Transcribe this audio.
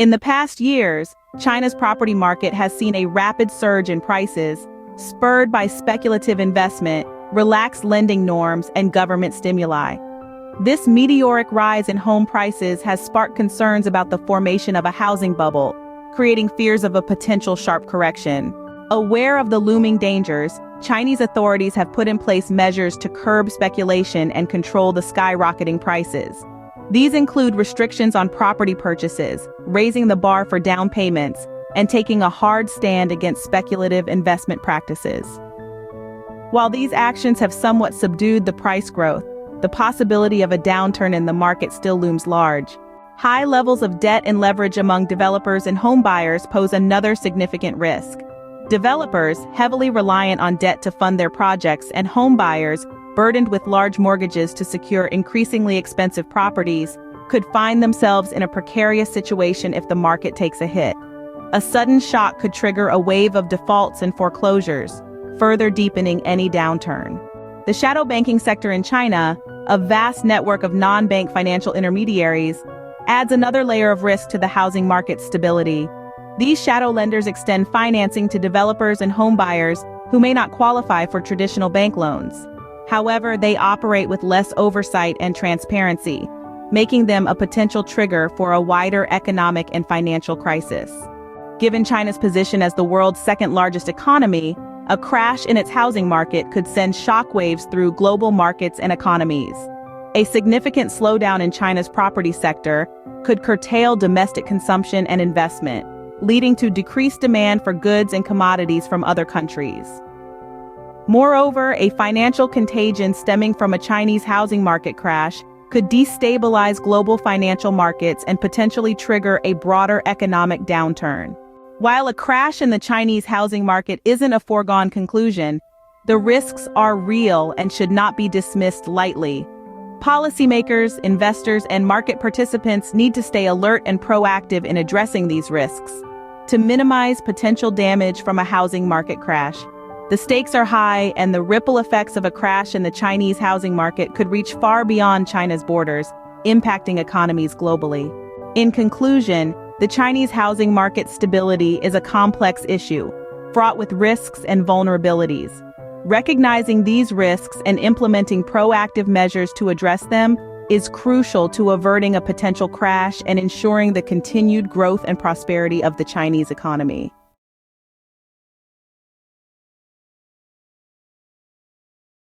In the past years, China's property market has seen a rapid surge in prices, spurred by speculative investment, relaxed lending norms, and government stimuli. This meteoric rise in home prices has sparked concerns about the formation of a housing bubble, creating fears of a potential sharp correction. Aware of the looming dangers, Chinese authorities have put in place measures to curb speculation and control the skyrocketing prices. These include restrictions on property purchases, raising the bar for down payments, and taking a hard stand against speculative investment practices. While these actions have somewhat subdued the price growth, the possibility of a downturn in the market still looms large. High levels of debt and leverage among developers and homebuyers pose another significant risk. Developers, heavily reliant on debt to fund their projects, and homebuyers, burdened with large mortgages to secure increasingly expensive properties, could find themselves in a precarious situation if the market takes a hit. A sudden shock could trigger a wave of defaults and foreclosures, further deepening any downturn. The shadow banking sector in China, a vast network of non-bank financial intermediaries, adds another layer of risk to the housing market's stability. These shadow lenders extend financing to developers and homebuyers who may not qualify for traditional bank loans. However, they operate with less oversight and transparency, making them a potential trigger for a wider economic and financial crisis. Given China's position as the world's second-largest economy, a crash in its housing market could send shockwaves through global markets and economies. A significant slowdown in China's property sector could curtail domestic consumption and investment, leading to decreased demand for goods and commodities from other countries. Moreover, a financial contagion stemming from a Chinese housing market crash could destabilize global financial markets and potentially trigger a broader economic downturn. While a crash in the Chinese housing market isn't a foregone conclusion, the risks are real and should not be dismissed lightly. Policymakers, investors, and market participants need to stay alert and proactive in addressing these risks to minimize potential damage from a housing market crash. The stakes are high, and the ripple effects of a crash in the Chinese housing market could reach far beyond China's borders, impacting economies globally. In conclusion, the Chinese housing market stability is a complex issue, fraught with risks and vulnerabilities. Recognizing these risks and implementing proactive measures to address them is crucial to averting a potential crash and ensuring the continued growth and prosperity of the Chinese economy.